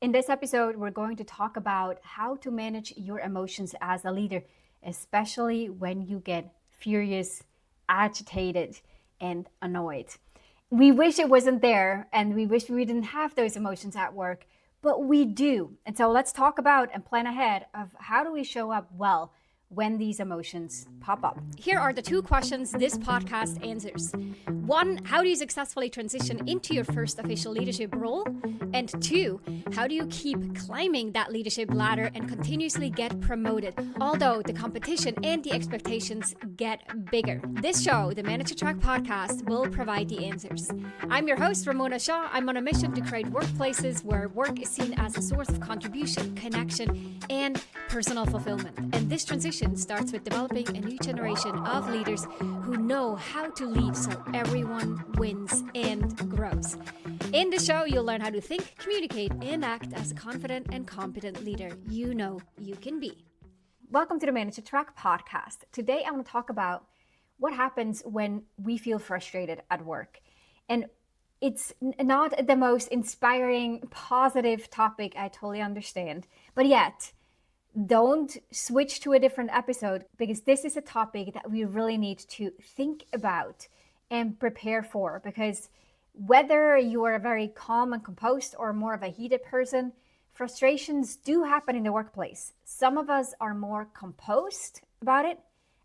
In this episode, we're going to talk about how to manage your emotions as a leader, especially when you get furious, agitated, and annoyed. We wish it wasn't there and we wish we didn't have those emotions at work, but we do. And so let's talk about and plan ahead of how do we show up well when these emotions pop up. Here are the two questions this podcast answers. One, how do you successfully transition into your first official leadership role? And two, how do you keep climbing that leadership ladder and continuously get promoted, although the competition and the expectations get bigger? This show, the Manager Track podcast, will provide the answers. I'm your host, Ramona Shaw. I'm on a mission to create workplaces where work is seen as a source of contribution, connection, and personal fulfillment. And this transition starts with developing a new generation of leaders who know how to lead so everyone wins and grows. In the show, you'll learn how to think, communicate, and act as a confident and competent leader you know you can be. Welcome to the Manager Track podcast. Today, I want to talk about what happens when we feel frustrated at work. And it's not the most inspiring, positive topic, I totally understand. But yet, don't switch to a different episode because this is a topic that we really need to think about and prepare for. Because whether you are a very calm and composed or more of a heated person, frustrations do happen in the workplace. Some of us are more composed about it,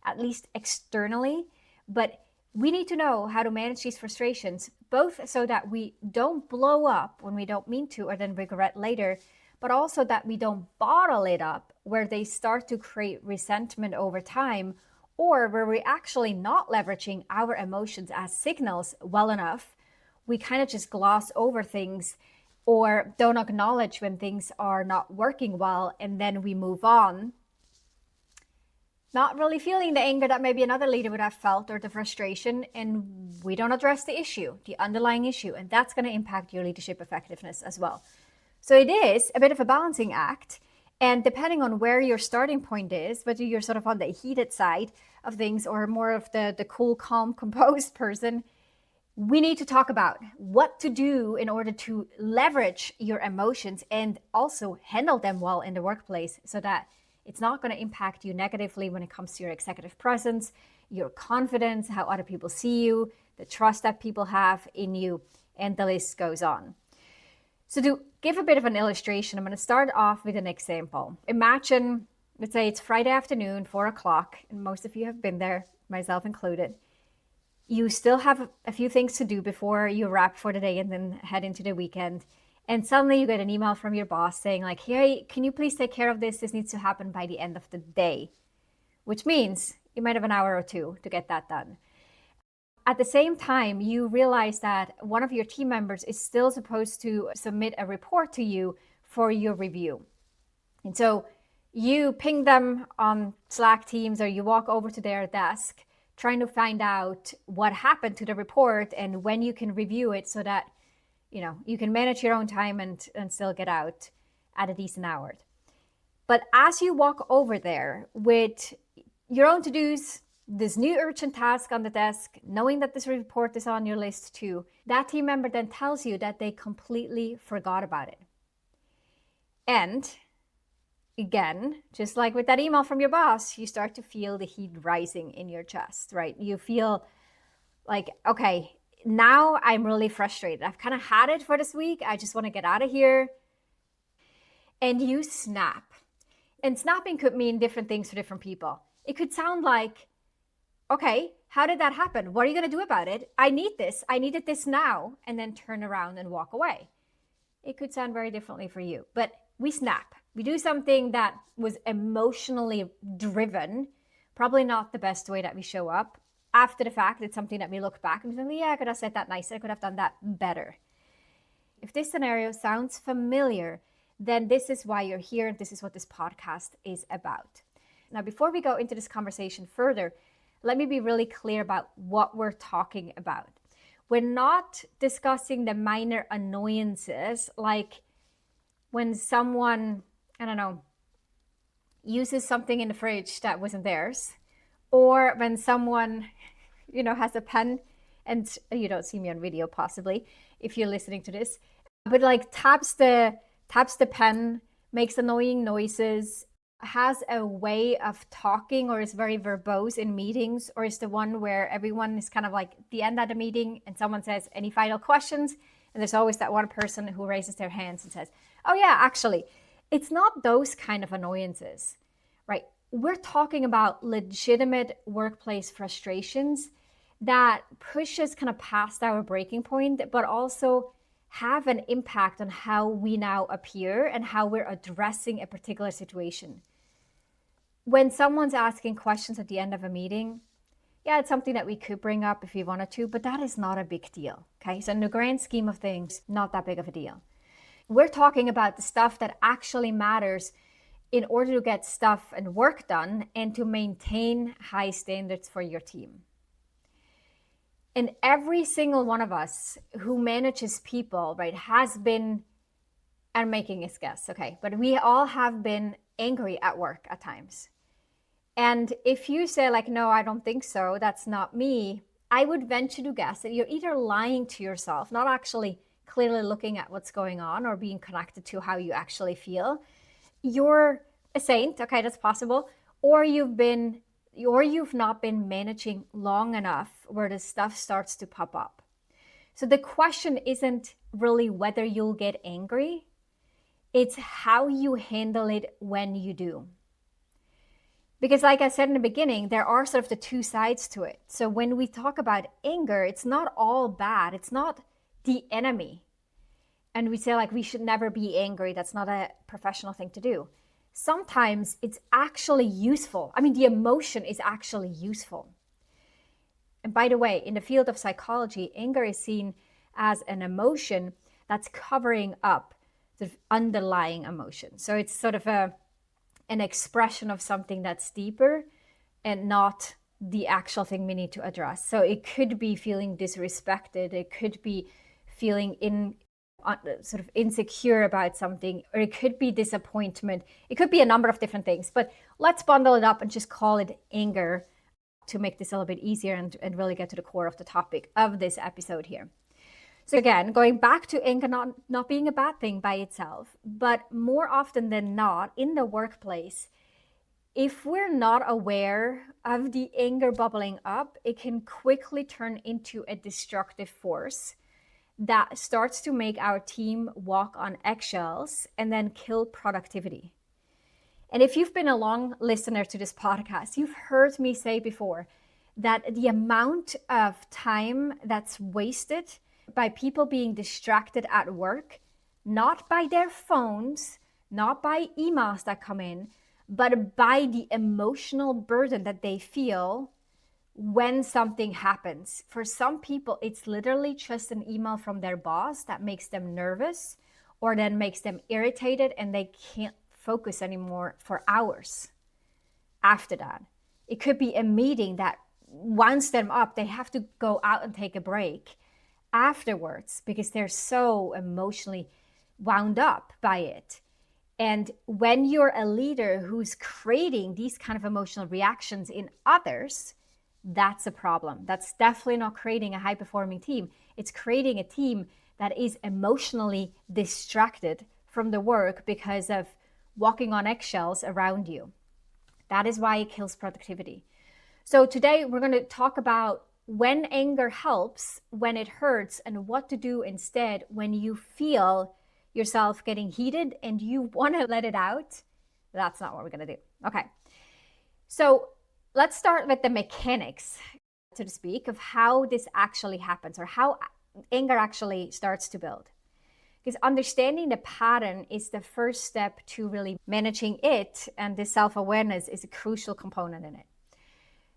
at least externally, but we need to know how to manage these frustrations, both so that we don't blow up when we don't mean to or then regret later, but also that we don't bottle it up where they start to create resentment over time, or where we're actually not leveraging our emotions as signals well enough. We kind of just gloss over things or don't acknowledge when things are not working well, and then we move on, not really feeling the anger that maybe another leader would have felt or the frustration, and we don't address the issue, the underlying issue, and that's going to impact your leadership effectiveness as well. So it is a bit of a balancing act. And depending on where your starting point is, whether you're sort of on the heated side of things or more of the cool, calm, composed person, we need to talk about what to do in order to leverage your emotions and also handle them well in the workplace so that it's not going to impact you negatively when it comes to your executive presence, your confidence, how other people see you, the trust that people have in you, and the list goes on. So to give a bit of an illustration, I'm going to start off with an example. Imagine, let's say it's Friday afternoon, 4 o'clock, and most of you have been there, myself included. You still have a few things to do before you wrap for the day and then head into the weekend. And suddenly you get an email from your boss saying like, hey, can you please take care of this? This needs to happen by the end of the day, which means you might have an hour or two to get that done. At the same time, you realize that one of your team members is still supposed to submit a report to you for your review. And so you ping them on Slack Teams or you walk over to their desk trying to find out what happened to the report and when you can review it so that you can manage your own time and still get out at a decent hour. But as you walk over there with your own to-dos, this new urgent task on the desk, knowing that this report is on your list too, that team member then tells you that they completely forgot about it. And again, just like with that email from your boss, you start to feel the heat rising in your chest, right? You feel like, okay, now I'm really frustrated. I've kind of had it for this week. I just want to get out of here. And you snap. And snapping could mean different things for different people. It could sound like, okay, how did that happen? What are you going to do about it? I need this. I needed this now. And then turn around and walk away. It could sound very differently for you. But we snap. We do something that was emotionally driven. Probably not the best way that we show up. After the fact, it's something that we look back and think, yeah, I could have said that nicer. I could have done that better. If this scenario sounds familiar, then this is why you're here. This is what this podcast is about. Now, before we go into this conversation further, let me be really clear about what we're talking about. We're not discussing the minor annoyances, like when someone, uses something in the fridge that wasn't theirs, or when someone, has a pen, and you don't see me on video possibly if you're listening to this, but like taps the taps the pen, makes annoying noises, has a way of talking, or is very verbose in meetings, or is the one where everyone is kind of like at the end of the meeting and someone says, any final questions? And there's always that one person who raises their hands and says, oh yeah, actually, it's not those kind of annoyances, right? We're talking about legitimate workplace frustrations that push us kind of past our breaking point, but also have an impact on how we now appear and how we're addressing a particular situation. When someone's asking questions at the end of a meeting, yeah, it's something that we could bring up if we wanted to, but that is not a big deal, okay? So in the grand scheme of things, not that big of a deal. We're talking about the stuff that actually matters in order to get stuff and work done and to maintain high standards for your team. And every single one of us who manages people, right, has been, I'm making a guess, okay, but we all have been angry at work at times. And if you say like, no, I don't think so, that's not me, I would venture to guess that you're either lying to yourself, not actually clearly looking at what's going on or being connected to how you actually feel. You're a saint, okay, that's possible, or you've not been managing long enough where the stuff starts to pop up. So the question isn't really whether you'll get angry, it's how you handle it when you do. Because like I said in the beginning, there are sort of the two sides to it. So when we talk about anger, it's not all bad. It's not the enemy. And we say like, we should never be angry. That's not a professional thing to do. Sometimes it's actually useful. I mean, the emotion is actually useful. And by the way, in the field of psychology, anger is seen as an emotion that's covering up sort of underlying emotion. So it's sort of an expression of something that's deeper and not the actual thing we need to address. So it could be feeling disrespected. It could be feeling sort of insecure about something, or it could be disappointment. It could be a number of different things, but let's bundle it up and just call it anger to make this a little bit easier and really get to the core of the topic of this episode here. So again, going back to anger not being a bad thing by itself, but more often than not in the workplace, if we're not aware of the anger bubbling up, it can quickly turn into a destructive force that starts to make our team walk on eggshells and then kill productivity. And if you've been a long listener to this podcast, you've heard me say before that the amount of time that's wasted by people being distracted at work, not by their phones, not by emails that come in, but by the emotional burden that they feel when something happens. For some people, it's literally just an email from their boss that makes them nervous or then makes them irritated and they can't focus anymore for hours after that. It could be a meeting that winds them up. They have to go out and take a break afterwards because they're so emotionally wound up by it. And when you're a leader who's creating these kind of emotional reactions in others, that's a problem. That's definitely not creating a high-performing team. It's creating a team that is emotionally distracted from the work because of walking on eggshells around you. That is why it kills productivity. So today we're going to talk about when anger helps, when it hurts, and what to do instead when you feel yourself getting heated and you want to let it out. That's not what we're going to do. Okay. So let's start with the mechanics, so to speak, of how this actually happens or how anger actually starts to build. Because understanding the pattern is the first step to really managing it, and this self-awareness is a crucial component in it.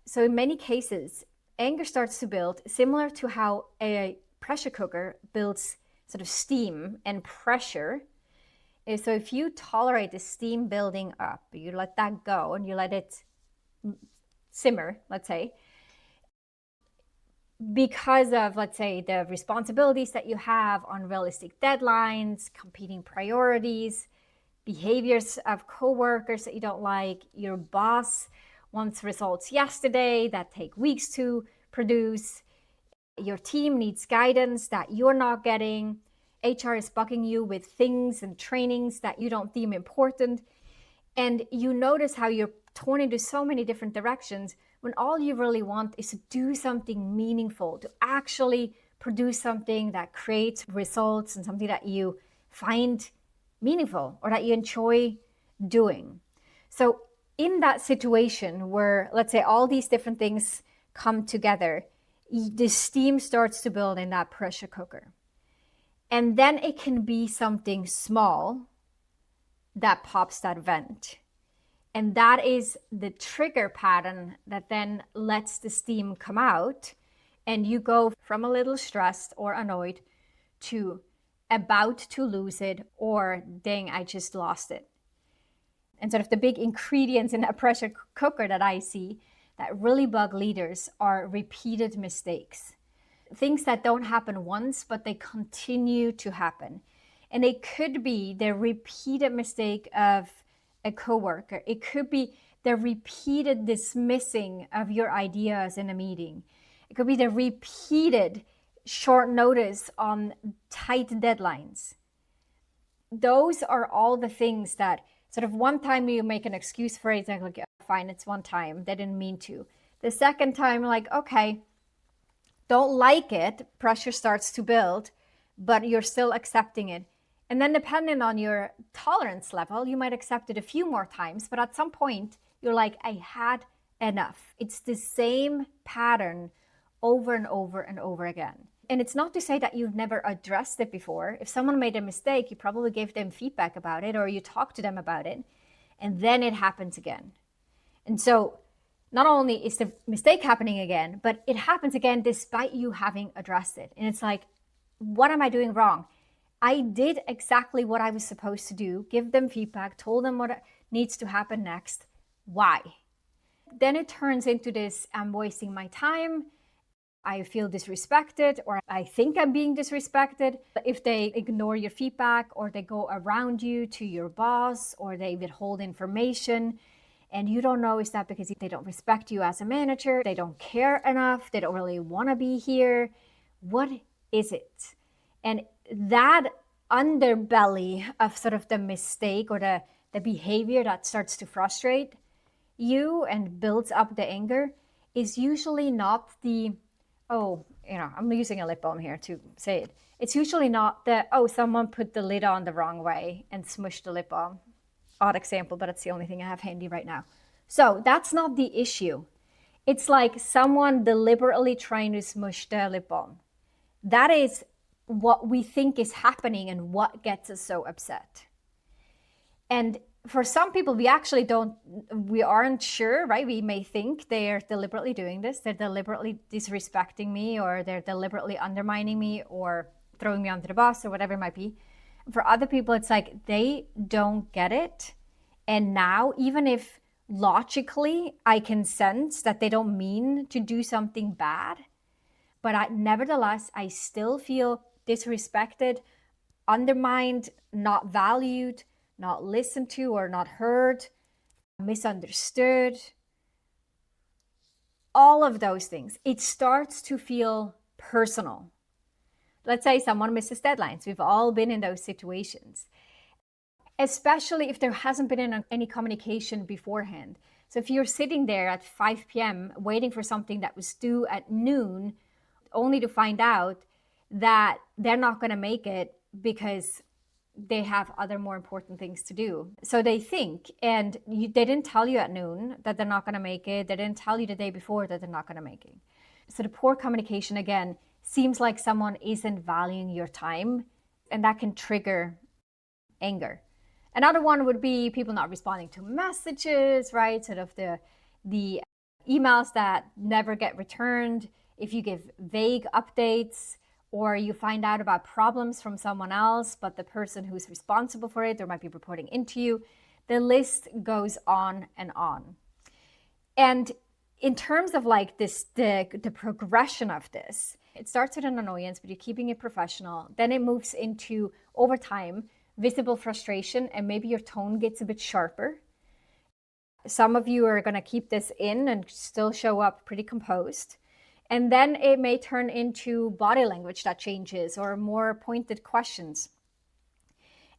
So in many cases, anger starts to build similar to how a pressure cooker builds sort of steam and pressure. So if you tolerate the steam building up, you let that go and you let it simmer, let's say, because of, let's say, the responsibilities that you have, unrealistic deadlines, competing priorities, behaviors of coworkers that you don't like, your boss wants results yesterday that take weeks to produce, your team needs guidance that you're not getting, HR is bugging you with things and trainings that you don't deem important. And you notice how you're torn into so many different directions when all you really want is to do something meaningful, to actually produce something that creates results and something that you find meaningful or that you enjoy doing. So in that situation where, let's say, all these different things come together, the steam starts to build in that pressure cooker. And then it can be something small that pops that vent. And that is the trigger pattern that then lets the steam come out. And you go from a little stressed or annoyed to about to lose it, or dang, I just lost it. And sort of the big ingredients in that pressure cooker that I see that really bug leaders are repeated mistakes. Things that don't happen once, but they continue to happen. And it could be the repeated mistake of a coworker. It could be the repeated dismissing of your ideas in a meeting. It could be the repeated short notice on tight deadlines. Those are all the things that sort of one time you make an excuse for it, like, fine, it's one time, they didn't mean to. The second time, like, okay, don't like it, pressure starts to build, but you're still accepting it. And then depending on your tolerance level, you might accept it a few more times, but at some point you're like, I had enough. It's the same pattern over and over and over again. And it's not to say that you've never addressed it before. If someone made a mistake, you probably gave them feedback about it, or you talked to them about it, and then it happens again. And so not only is the mistake happening again, but it happens again despite you having addressed it. And it's like, what am I doing wrong? I did exactly what I was supposed to do, give them feedback, told them what needs to happen next. Why? Then it turns into this, I'm wasting my time, I feel disrespected, or I think I'm being disrespected. If they ignore your feedback, or they go around you to your boss, or they withhold information, and you don't know, is that because they don't respect you as a manager, they don't care enough, they don't really want to be here? What is it? And that underbelly of sort of the mistake or the behavior that starts to frustrate you and builds up the anger is usually not the, I'm using a lip balm here to say it. It's usually not the, someone put the lid on the wrong way and smushed the lip balm. Odd example, but it's the only thing I have handy right now. So that's not the issue. It's like someone deliberately trying to smush the lip balm. That is what we think is happening and what gets us so upset. And for some people, we aren't sure, right? We may think they're deliberately doing this. They're deliberately disrespecting me, or they're deliberately undermining me, or throwing me under the bus, or whatever it might be. For other people, it's like they don't get it. And now, even if logically I can sense that they don't mean to do something bad, but nevertheless, I still feel disrespected, undermined, not valued, not listened to or not heard, misunderstood. All of those things, it starts to feel personal. Let's say someone misses deadlines. We've all been in those situations, especially if there hasn't been any communication beforehand. So if you're sitting there at 5 p.m. waiting for something that was due at noon, only to find out that they're not going to make it because they have other more important things to do. So they think, and they didn't tell you at noon that they're not going to make it. They didn't tell you the day before that they're not going to make it. So the poor communication, again, seems like someone isn't valuing your time, and that can trigger anger. Another one would be people not responding to messages, right? Sort of the emails that never get returned. If you give vague updates, or you find out about problems from someone else, but the person who's responsible for it, there might be reporting into you. The list goes on and on. And in terms of like this, the progression of this, it starts with an annoyance, but you're keeping it professional. Then it moves into, over time, visible frustration, and maybe your tone gets a bit sharper. Some of you are going to keep this in and still show up pretty composed. And then it may turn into body language that changes or more pointed questions.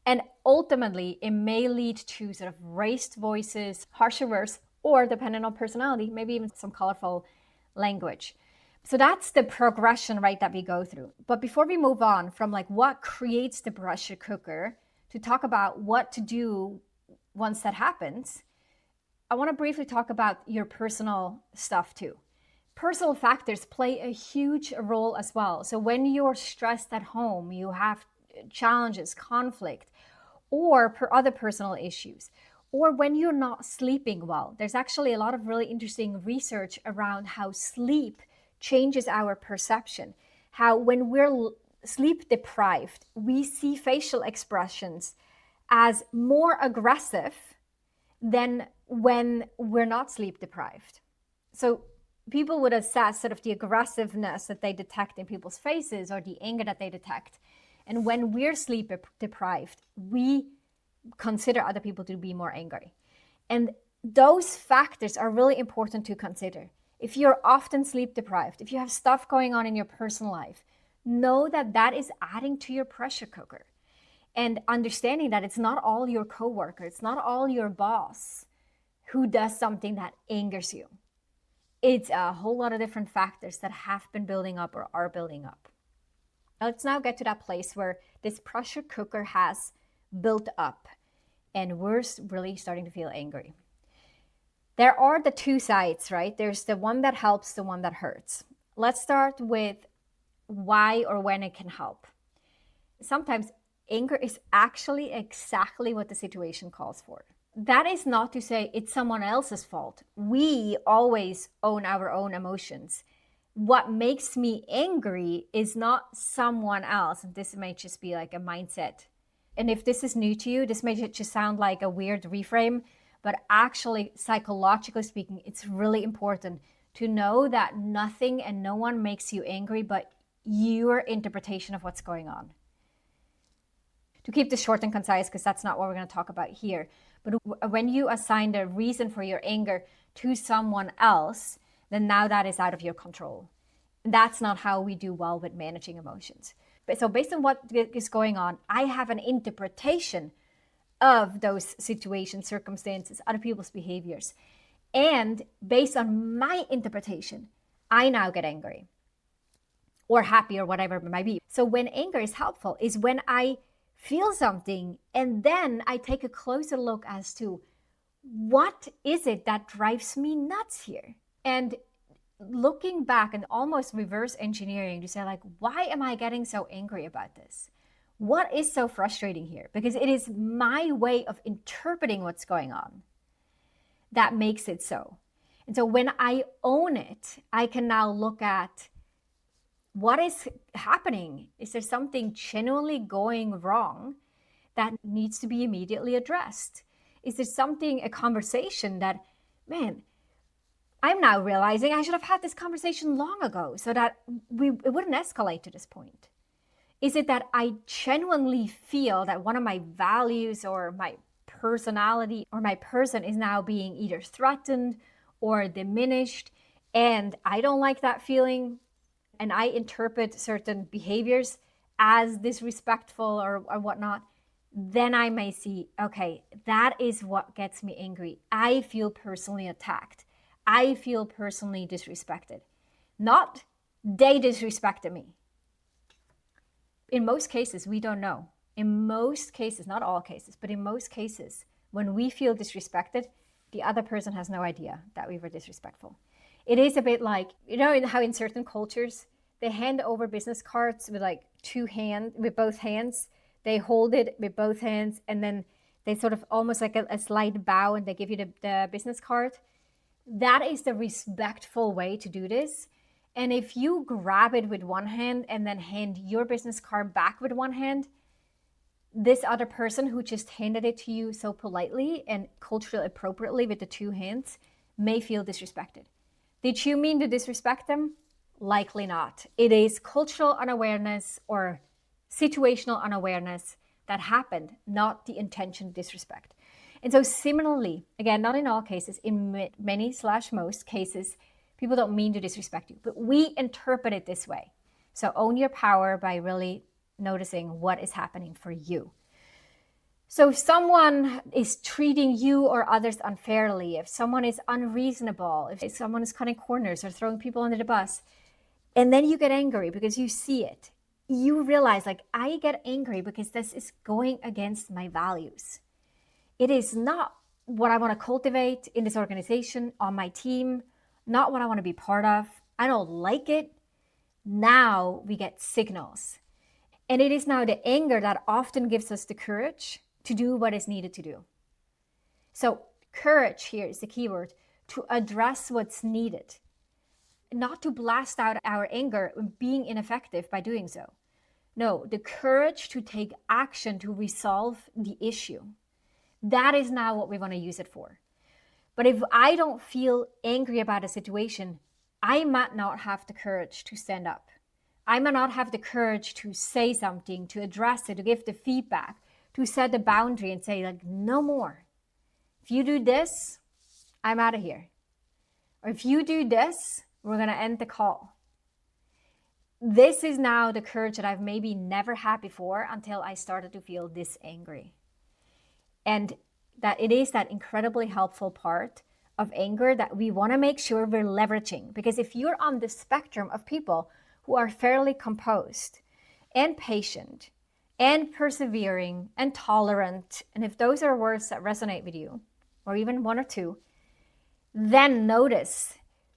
And ultimately, it may lead to sort of raised voices, harsher words, or depending on personality, maybe even some colorful language. So that's the progression, right, that we go through. But before we move on from like what creates the pressure cooker to talk about what to do once that happens, I want to briefly talk about your personal stuff too. Personal factors play a huge role as well. So when you're stressed at home, you have challenges, conflict, or per other personal issues, or when you're not sleeping well. There's actually a lot of really interesting research around how sleep changes our perception. How when we're sleep deprived, we see facial expressions as more aggressive than when we're not sleep deprived. So people would assess sort of the aggressiveness that they detect in people's faces or the anger that they detect. And when we're sleep deprived, we consider other people to be more angry. And those factors are really important to consider. If you're often sleep deprived, if you have stuff going on in your personal life, know that that is adding to your pressure cooker. And understanding that it's not all your coworker, it's not all your boss who does something that angers you. It's a whole lot of different factors that have been building up or are building up. Let's now get to that place where this pressure cooker has built up and we're really starting to feel angry. There are the two sides, right? There's the one that helps, the one that hurts. Let's start with why or when it can help. Sometimes anger is actually exactly what the situation calls for. That is not to say it's someone else's fault. We always own our own emotions. What makes me angry is not someone else. And this may just be like a mindset. And if this is new to you, this may just sound like a weird reframe, but actually, psychologically speaking, it's really important to know that nothing and no one makes you angry but your interpretation of what's going on. To keep this short and concise, because that's not what we're going to talk about here, but when you assign the reason for your anger to someone else, then now that is out of your control. That's not how we do well with managing emotions. So based on what is going on, I have an interpretation of those situations, circumstances, other people's behaviors. And based on my interpretation, I now get angry or happy or whatever it might be. So when anger is helpful is when I feel something and then I take a closer look as to what is it that drives me nuts here? And looking back and almost reverse engineering to say like, why am I getting so angry about this? What is so frustrating here? Because it is my way of interpreting what's going on that makes it so. And so when I own it, I can now look at what is happening. Is there something genuinely going wrong that needs to be immediately addressed? Is there something, a conversation that, man, I'm now realizing I should have had this conversation long ago so that it wouldn't escalate to this point? Is it that I genuinely feel that one of my values or my personality or my person is now being either threatened or diminished, and I don't like that feeling, and I interpret certain behaviors as disrespectful or whatnot, then I may see, okay, that is what gets me angry. I feel personally attacked. I feel personally disrespected. Not they disrespected me. In most cases, we don't know. In most cases, not all cases, but in most cases, when we feel disrespected, the other person has no idea that we were disrespectful. It is a bit like, you know how in certain cultures, they hand over business cards with like with both hands. They hold it with both hands and then they sort of almost like a slight bow and they give you the business card. That is the respectful way to do this. And if you grab it with one hand and then hand your business card back with one hand, this other person who just handed it to you so politely and culturally appropriately with the two hands may feel disrespected. Did you mean to disrespect them? Likely not. It is cultural unawareness or situational unawareness that happened, not the intention to disrespect. And so similarly, again, not in all cases, in many/most cases, People don't mean to disrespect you, but we interpret it this way. So own your power by really noticing what is happening for you. So if someone is treating you or others unfairly, if someone is unreasonable, if someone is cutting corners or throwing people under the bus, and then you get angry because you see it, you realize, like, I get angry because this is going against my values. It is not what I want to cultivate in this organization, on my team, not what I want to be part of. I don't like it. Now we get signals. And it is now the anger that often gives us the courage to do what is needed to do. So courage here is the key word, to address what's needed, not to blast out our anger being ineffective by doing so. No, the courage to take action to resolve the issue. That is now what we want to use it for. But if I don't feel angry about a situation, I might not have the courage to stand up. I might not have the courage to say something, to address it, to give the feedback, to set a boundary and say, like, no more. If you do this, I'm out of here. Or if you do this, we're going to end the call. This is now the courage that I've maybe never had before until I started to feel this angry. And that it is that incredibly helpful part of anger that we want to make sure we're leveraging. Because if you're on the spectrum of people who are fairly composed and patient and persevering and tolerant, and if those are words that resonate with you, or even one or two, then notice,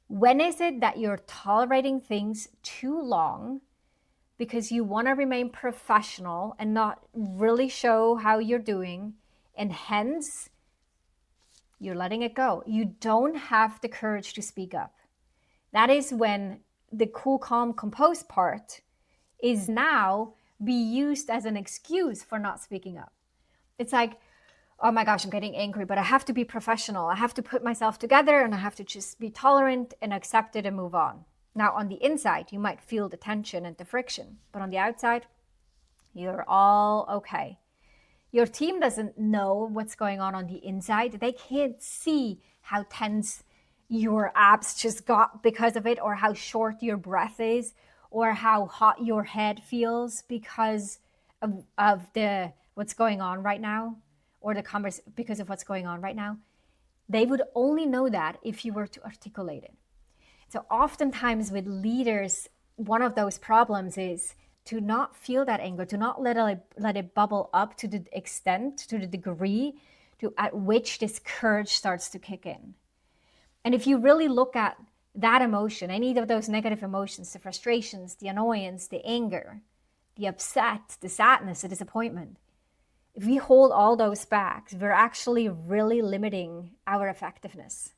when is it that you're tolerating things too long because you want to remain professional and not really show how you're doing, and hence you're letting it go. You don't have the courage to speak up. That is when the cool, calm, composed part is now be used as an excuse for not speaking up. It's like, oh my gosh, I'm getting angry, but I have to be professional. I have to put myself together and I have to just be tolerant and accept it and move on. Now, on the inside, you might feel the tension and the friction, but on the outside, you're all okay. Your team doesn't know what's going on the inside. They can't see how tense your abs just got because of it, or how short your breath is, or how hot your head feels because of the what's going on right now, or because of what's going on right now. They would only know that if you were to articulate it. So oftentimes with leaders, one of those problems is to not feel that anger, to not let it bubble up to the extent, to the degree at which this courage starts to kick in. And if you really look at that emotion, any of those negative emotions, the frustrations, the annoyance, the anger, the upset, the sadness, the disappointment, if we hold all those back, we're actually really limiting our effectiveness.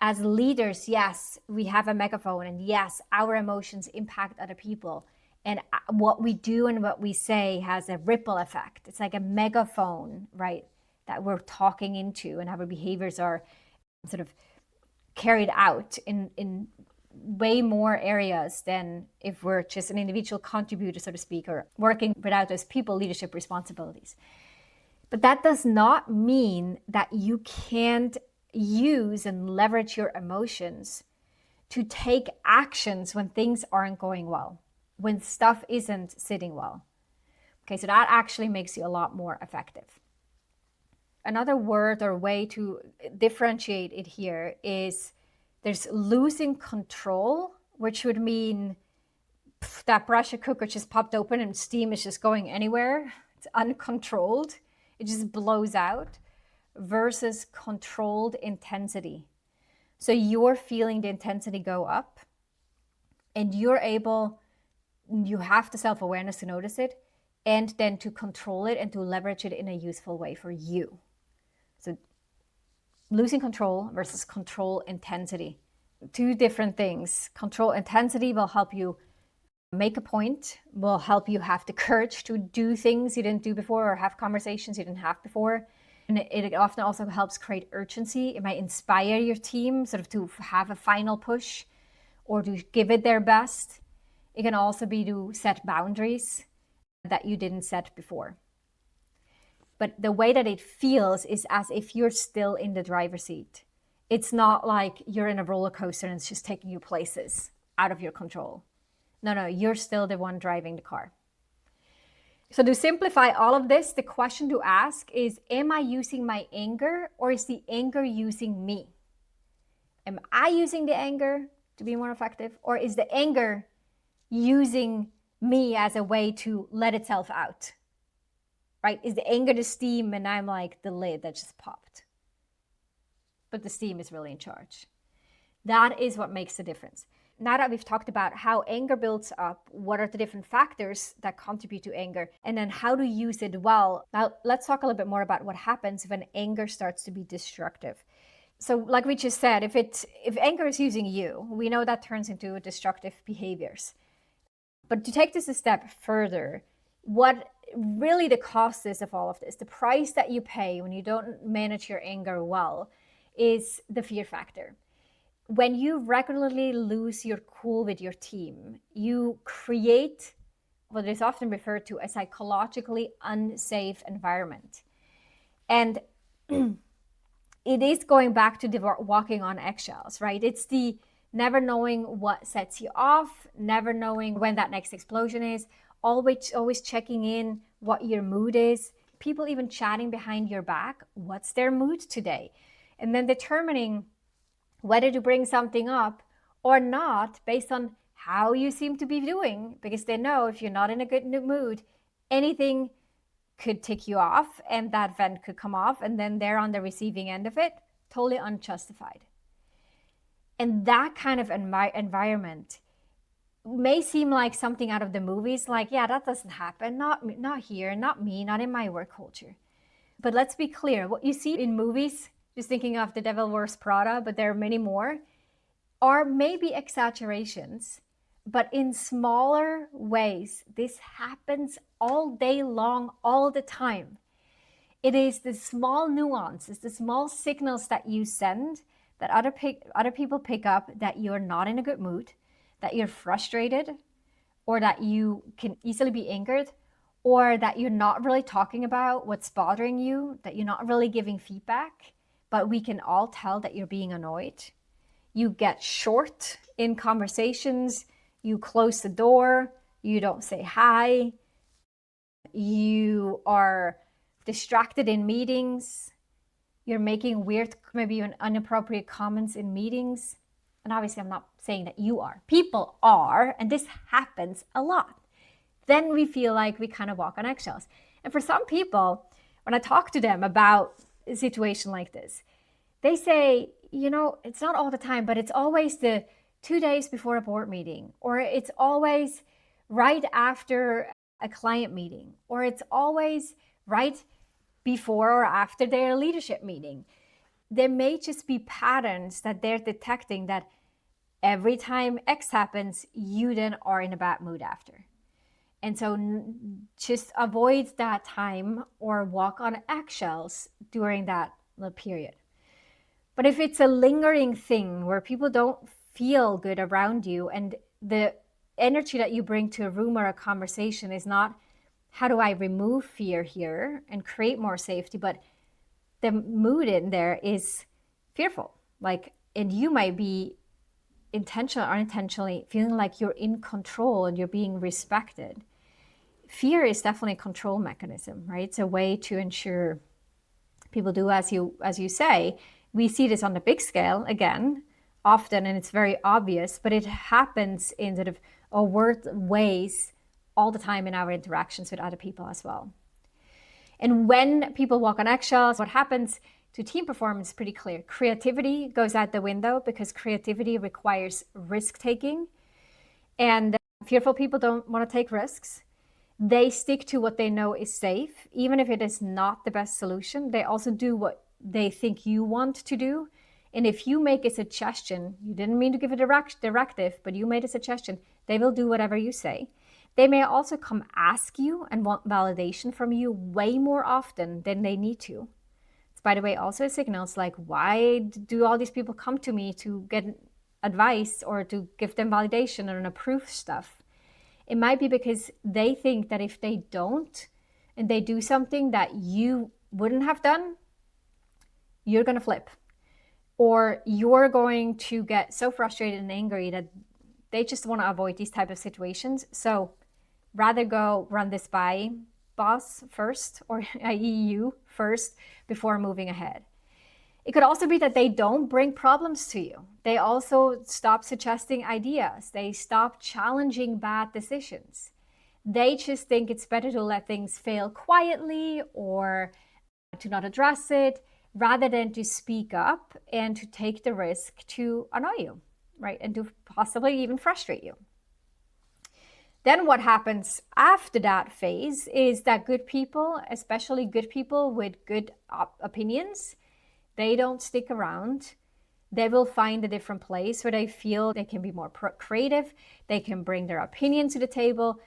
As leaders, yes, we have a megaphone, and yes, our emotions impact other people. And what we do and what we say has a ripple effect. It's like a megaphone, right, that we're talking into, and our behaviors are sort of carried out in way more areas than if we're just an individual contributor, so to speak, or working without those people leadership responsibilities. But that does not mean that you can't use and leverage your emotions to take actions when things aren't going well, when stuff isn't sitting well. Okay, so that actually makes you a lot more effective. Another word or way to differentiate it here is there's losing control, which would mean that pressure cooker just popped open and steam is just going anywhere. It's uncontrolled. It just blows out, versus controlled intensity. So you're feeling the intensity go up, and you have the self-awareness to notice it, and then to control it and to leverage it in a useful way for you. So losing control versus control intensity. Two different things. Control intensity will help you make a point, will help you have the courage to do things you didn't do before, or have conversations you didn't have before. And it often also helps create urgency. It might inspire your team sort of to have a final push or to give it their best. It can also be to set boundaries that you didn't set before. But the way that it feels is as if you're still in the driver's seat It's not like you're in a roller coaster and it's just taking you places out of your control. No, you're still the one driving the car. So to simplify all of this, the question to ask is, am I using my anger or is the anger using me? Am I using the anger to be more effective, or is the anger using me as a way to let itself out? Right? Is the anger the steam and I'm like the lid that just popped? But the steam is really in charge. That is what makes the difference. Now that we've talked about how anger builds up, what are the different factors that contribute to anger, and then how to use it well. Now, let's talk a little bit more about what happens when anger starts to be destructive. So like we just said, if anger is using you, we know that turns into destructive behaviors. But to take this a step further, what really the cost is of all of this, the price that you pay when you don't manage your anger well, is the fear factor. When you regularly lose your cool with your team, you create what is often referred to as psychologically unsafe environment. And it is going back to the walking on eggshells, right? It's the never knowing what sets you off, never knowing when that next explosion is, always checking in what your mood is, people even chatting behind your back, what's their mood today? And then determining whether to bring something up or not based on how you seem to be doing, because they know if you're not in a good mood, anything could tick you off and that vent could come off, and then they're on the receiving end of it, totally unjustified. And that kind of environment may seem like something out of the movies, like, yeah, that doesn't happen, not here, not me, not in my work culture. But let's be clear, what you see in movies, just thinking of The Devil Wears Prada, but there are many more, are maybe exaggerations, but in smaller ways. This happens all day long, all the time. It is the small nuances, the small signals that you send that other people pick up that you're not in a good mood, that you're frustrated, or that you can easily be angered, or that you're not really talking about what's bothering you, that you're not really giving feedback, but we can all tell that you're being annoyed. You get short in conversations, you close the door, you don't say hi, you are distracted in meetings, you're making weird, maybe even inappropriate comments in meetings. And obviously I'm not saying that you are. People are, and this happens a lot. Then we feel like we kind of walk on eggshells. And for some people, when I talk to them about a situation like this, they say, it's not all the time, but it's always the 2 days before a board meeting, or it's always right after a client meeting, or it's always right before or after their leadership meeting. There may just be patterns that they're detecting that every time X happens, you then are in a bad mood after. And so just avoid that time or walk on eggshells during that period. But if it's a lingering thing where people don't feel good around you and the energy that you bring to a room or a conversation is not, how do I remove fear here and create more safety, but the mood in there is fearful. And you might be intentionally or unintentionally feeling like you're in control and you're being respected. Fear is definitely a control mechanism, right? It's a way to ensure people do as you say. We see this on the big scale again, often, and it's very obvious, but it happens in sort of overt ways all the time in our interactions with other people as well. And when people walk on eggshells, what happens to team performance is pretty clear. Creativity goes out the window because creativity requires risk-taking. And fearful people don't want to take risks. They stick to what they know is safe, even if it is not the best solution. They also do what they think you want to do. And if you make a suggestion, you didn't mean to give a directive, but you made a suggestion, they will do whatever you say. They may also come ask you and want validation from you way more often than they need to. It's, by the way, also signals like, why do all these people come to me to get advice or to give them validation or approve stuff? It might be because they think that if they don't and they do something that you wouldn't have done, you're going to flip. or you're going to get so frustrated and angry that they just want to avoid these type of situations. So rather go run this by boss first, or i.e. you first, before moving ahead. It could also be that they don't bring problems to you. They also stop suggesting ideas. They stop challenging bad decisions. They just think it's better to let things fail quietly or to not address it, rather than to speak up and to take the risk to annoy you, right? And to possibly even frustrate you. Then what happens after that phase is that good people, especially good people with good opinions, they don't stick around. They will find a different place where they feel they can be more creative. They can bring their opinion to the table.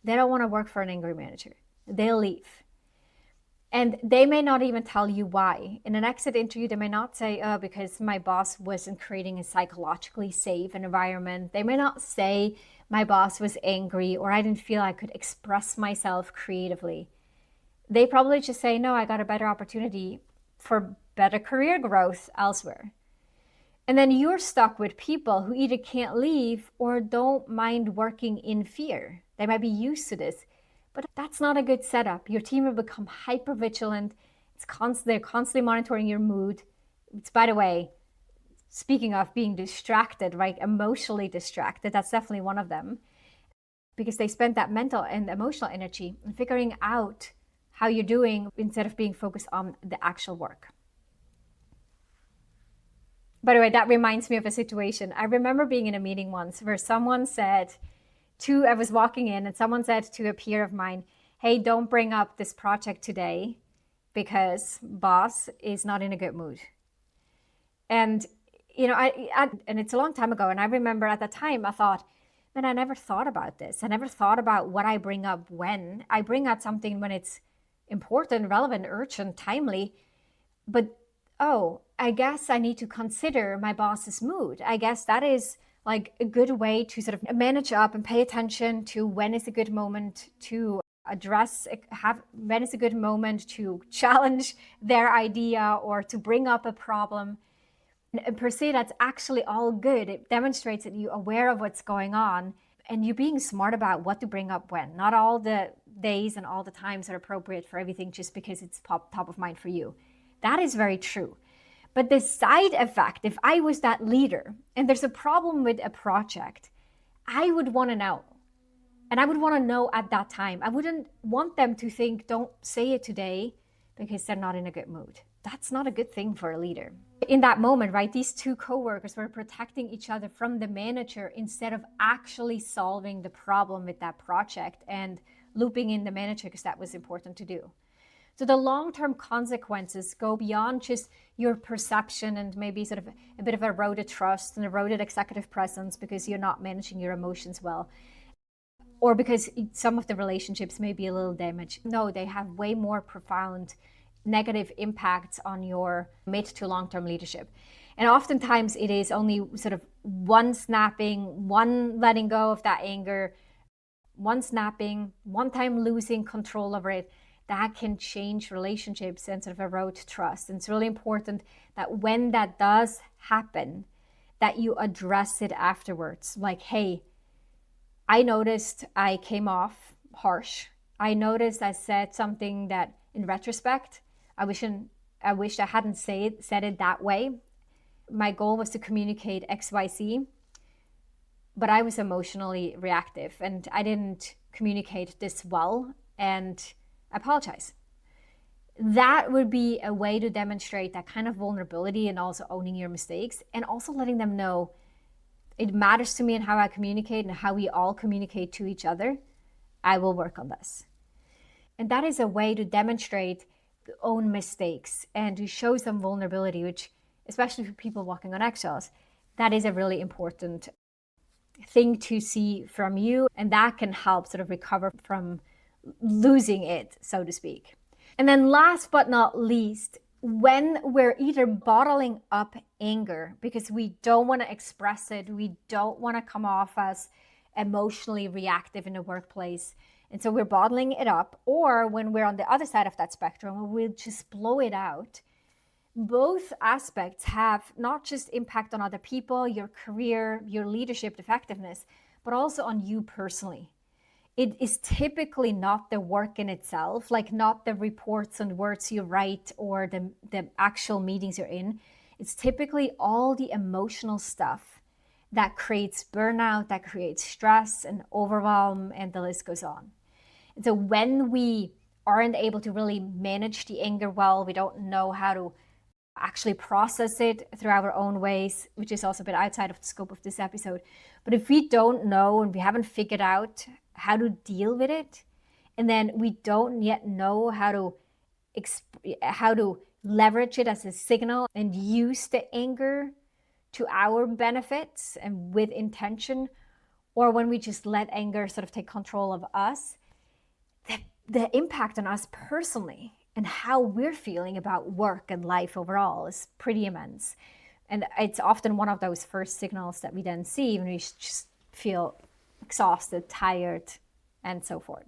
They don't want to work for an angry manager. They'll leave. And they may not even tell you why. In an exit interview, they may not say, oh, because my boss wasn't creating a psychologically safe environment. They may not say, my boss was angry, or I didn't feel I could express myself creatively. They probably just say, no, I got a better opportunity for better career growth elsewhere. And then you're stuck with people who either can't leave or don't mind working in fear. They might be used to this, but that's not a good setup. Your team will become hyper vigilant. They're constantly monitoring your mood. It's, by the way, speaking of being distracted, right? Emotionally distracted, that's definitely one of them. Because they spend that mental and emotional energy in figuring out how you're doing instead of being focused on the actual work. By the way, that reminds me of a situation. I remember being in a meeting once where someone said I was walking in and someone said to a peer of mine, hey, don't bring up this project today because boss is not in a good mood. And, you know, and it's a long time ago. And I remember at the time I thought, man, I never thought about this. I never thought about what I bring up when. I bring out something when it's important, relevant, urgent, timely. But, oh, I guess I need to consider my boss's mood. I guess that is like a good way to sort of manage up and pay attention to when is a good moment to address, when is a good moment to challenge their idea or to bring up a problem. And per se, that's actually all good. It demonstrates that you're aware of what's going on and you're being smart about what to bring up when. Not all the days and all the times are appropriate for everything just because it's top of mind for you. That is very true. But the side effect, if I was that leader and there's a problem with a project, I would want to know. And I would want to know at that time. I wouldn't want them to think, don't say it today because they're not in a good mood. That's not a good thing for a leader. In that moment, right, these two coworkers were protecting each other from the manager instead of actually solving the problem with that project and looping in the manager because that was important to do. So the long-term consequences go beyond just your perception and maybe sort of a bit of eroded trust and eroded executive presence because you're not managing your emotions well, or because some of the relationships may be a little damaged. No, they have way more profound negative impacts on your mid to long-term leadership. And oftentimes it is only sort of one snapping, one letting go of that anger, one snapping, one time losing control over it, that can change relationships and sort of erode trust. And it's really important that when that does happen, that you address it afterwards. Like, hey, I noticed I came off harsh. I noticed I said something that in retrospect, I wish I hadn't said it that way. My goal was to communicate XYZ, but I was emotionally reactive and I didn't communicate this well, and I apologize. That would be a way to demonstrate that kind of vulnerability and also owning your mistakes and also letting them know it matters to me and how I communicate and how we all communicate to each other. I will work on this. And that is a way to demonstrate own mistakes and to show some vulnerability, which, especially for people walking on eggshells, that is a really important thing to see from you. And that can help sort of recover from losing it, so to speak. And then last but not least, when we're either bottling up anger because we don't want to express it, we don't want to come off as emotionally reactive in the workplace, and so we're bottling it up, or when we're on the other side of that spectrum, we'll just blow it out, both aspects have not just impact on other people, your career, your leadership effectiveness, but also on you personally. It is typically not the work in itself, like not the reports and words you write or the actual meetings you're in. It's typically all the emotional stuff that creates burnout, that creates stress and overwhelm, and the list goes on. And so when we aren't able to really manage the anger well, we don't know how to actually process it through our own ways, which is also a bit outside of the scope of this episode. But if we don't know and we haven't figured out how to deal with it, and then we don't yet know how to leverage it as a signal and use the anger to our benefits and with intention, or when we just let anger sort of take control of us, the impact on us personally and how we're feeling about work and life overall is pretty immense. And it's often one of those first signals that we then see when we just feel exhausted, tired, and so forth.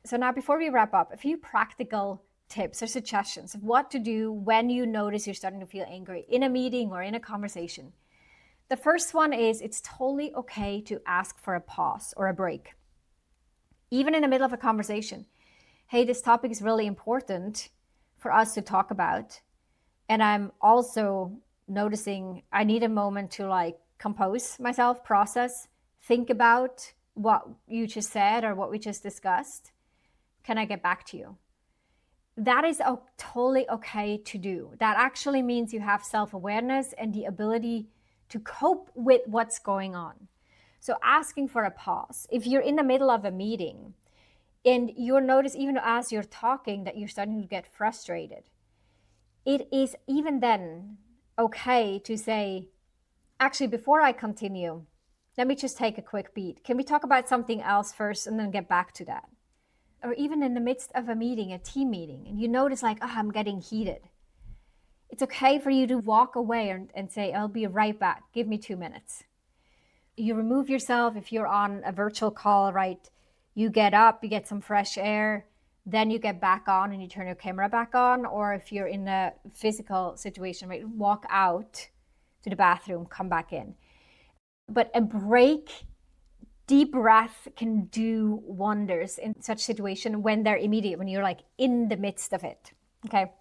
So now before we wrap up, a few practical tips or suggestions of what to do when you notice you're starting to feel angry in a meeting or in a conversation. The first one is it's totally okay to ask for a pause or a break. Even in the middle of a conversation. Hey, this topic is really important for us to talk about. And I'm also noticing I need a moment to like compose myself, process, think about what you just said or what we just discussed. Can I get back to you? That is totally okay to do. That actually means you have self-awareness and the ability to cope with what's going on. So asking for a pause. If you're in the middle of a meeting and you'll notice even as you're talking that you're starting to get frustrated, it is even then okay to say, actually, before I continue, let me just take a quick beat. Can we talk about something else first and then get back to that? Or even in the midst of a meeting, a team meeting, and you notice like, oh, I'm getting heated. It's okay for you to walk away and say, I'll be right back. Give me 2 minutes. You remove yourself. If you're on a virtual call, right? You get up, you get some fresh air, then you get back on and you turn your camera back on. Or if you're in a physical situation, right? Walk out to the bathroom, come back in. But a break, deep breath can do wonders in such situation when they're immediate, when you're like in the midst of it, okay?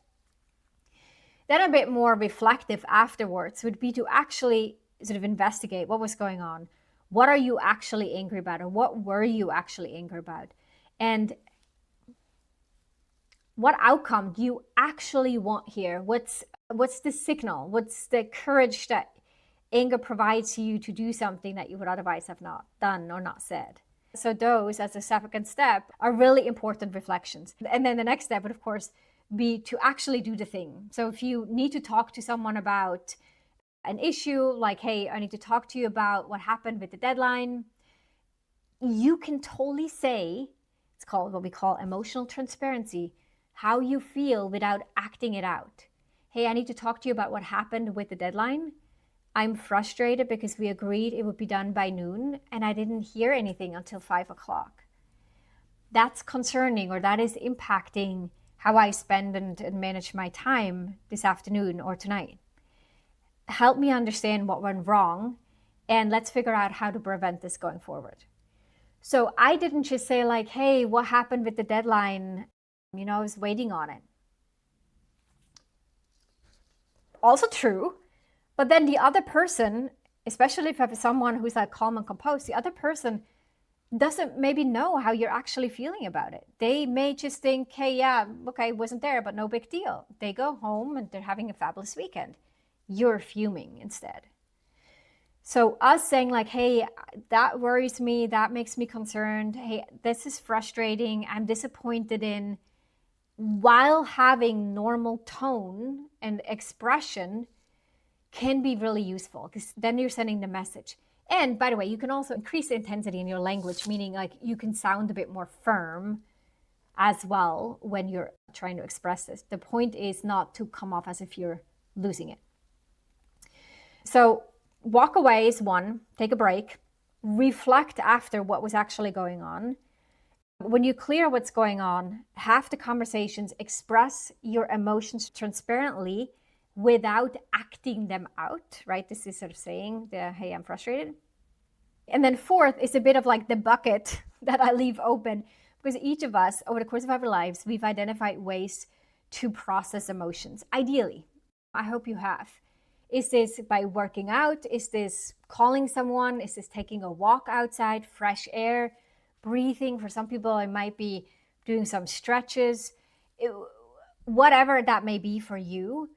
Then a bit more reflective afterwards would be to actually sort of investigate what was going on. What are you actually angry about, or what were you actually angry about? And what outcome do you actually want here? What's the signal? What's the courage that anger provides you to do something that you would otherwise have not done or not said? So those, as a second step, are really important reflections. And then the next step would, of course, be to actually do the thing. So if you need to talk to someone about an issue, like, hey, I need to talk to you about what happened with the deadline, you can totally say, it's called what we call emotional transparency, how you feel without acting it out. Hey, I need to talk to you about what happened with the deadline. I'm frustrated because we agreed it would be done by noon and I didn't hear anything until 5 o'clock. That's concerning, or that is impacting how I spend and manage my time this afternoon or tonight. Help me understand what went wrong, and let's figure out how to prevent this going forward. So I didn't just say like, hey, what happened with the deadline? I was waiting on it. Also true, but then the other person, especially if I have someone who's like calm and composed, the other person doesn't maybe know how you're actually feeling about it. They may just think, hey, yeah, okay, wasn't there, but no big deal. They go home and they're having a fabulous weekend. You're fuming instead. So us saying like, hey, that worries me, that makes me concerned. Hey, this is frustrating, I'm disappointed in, while having normal tone and expression can be really useful, because then you're sending the message. And by the way, you can also increase the intensity in your language, meaning like you can sound a bit more firm as well when you're trying to express this. The point is not to come off as if you're losing it. So walk away is one, take a break, reflect after what was actually going on. When you clear what's going on, have the conversations, express your emotions transparently without acting them out, right? This is sort of saying, hey, I'm frustrated. And then fourth is a bit of like the bucket that I leave open, because each of us over the course of our lives, we've identified ways to process emotions. Ideally, I hope you have. Is this by working out? Is this calling someone? Is this taking a walk outside, fresh air, breathing? For some people, it might be doing some stretches. Whatever that may be for you,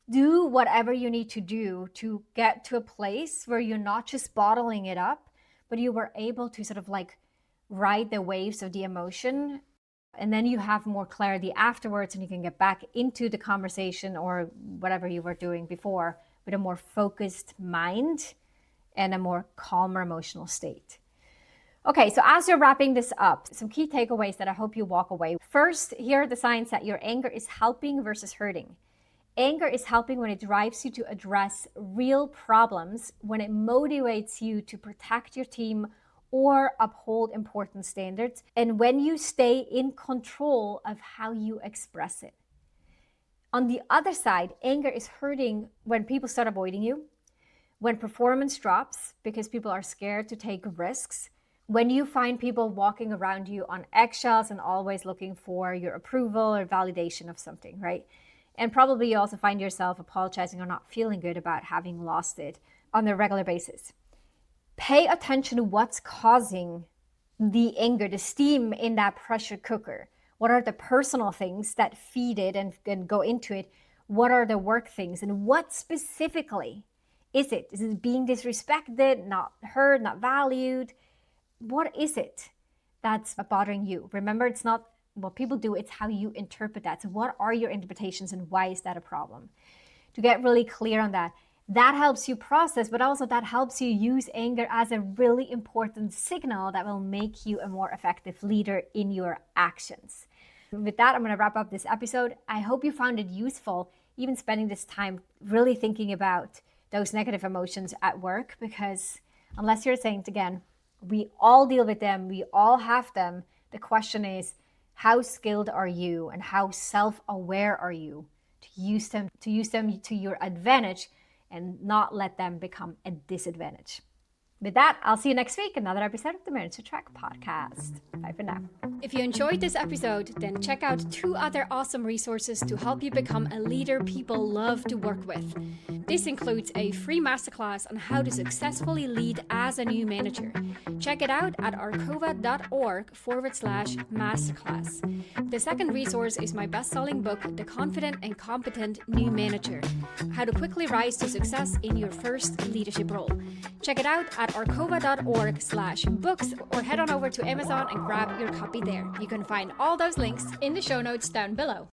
do whatever you need to do to get to a place where you're not just bottling it up, but you were able to sort of like ride the waves of the emotion. And then you have more clarity afterwards, and you can get back into the conversation or whatever you were doing before with a more focused mind and a more calmer emotional state. Okay, so as you're wrapping this up, some key takeaways that I hope you walk away. First, here are the signs that your anger is helping versus hurting. Anger is helping when it drives you to address real problems, when it motivates you to protect your team or uphold important standards, and when you stay in control of how you express it. On the other side, anger is hurting when people start avoiding you, when performance drops because people are scared to take risks, when you find people walking around you on eggshells and always looking for your approval or validation of something, right? And probably you also find yourself apologizing or not feeling good about having lost it on a regular basis. Pay attention to what's causing the anger, the steam in that pressure cooker. What are the personal things that feed it and go into it? What are the work things? And what specifically is it? Is it being disrespected, not heard, not valued? What is it that's bothering you? Remember, it's not what people do, it's how you interpret that. So what are your interpretations and why is that a problem? To get really clear on that, that helps you process, but also that helps you use anger as a really important signal that will make you a more effective leader in your actions. With that, I'm going to wrap up this episode. I hope you found it useful, even spending this time really thinking about those negative emotions at work, because unless you're saying it again, we all deal with them, we all have them. The question is, how skilled are you and how self-aware are you to use them to your advantage and not let them become a disadvantage? With that, I'll see you next week, another episode of the Manage to Track podcast. Bye for now. If you enjoyed this episode, then check out 2 other awesome resources to help you become a leader people love to work with. This includes a free masterclass on how to successfully lead as a new manager. Check it out at arkova.org/masterclass. The second resource is my best-selling book, The Confident and Competent New Manager: How to Quickly Rise to Success in Your First Leadership Role. Check it out at arkova.org/books, or head on over to Amazon and grab your copy there. You can find all those links in the show notes down below.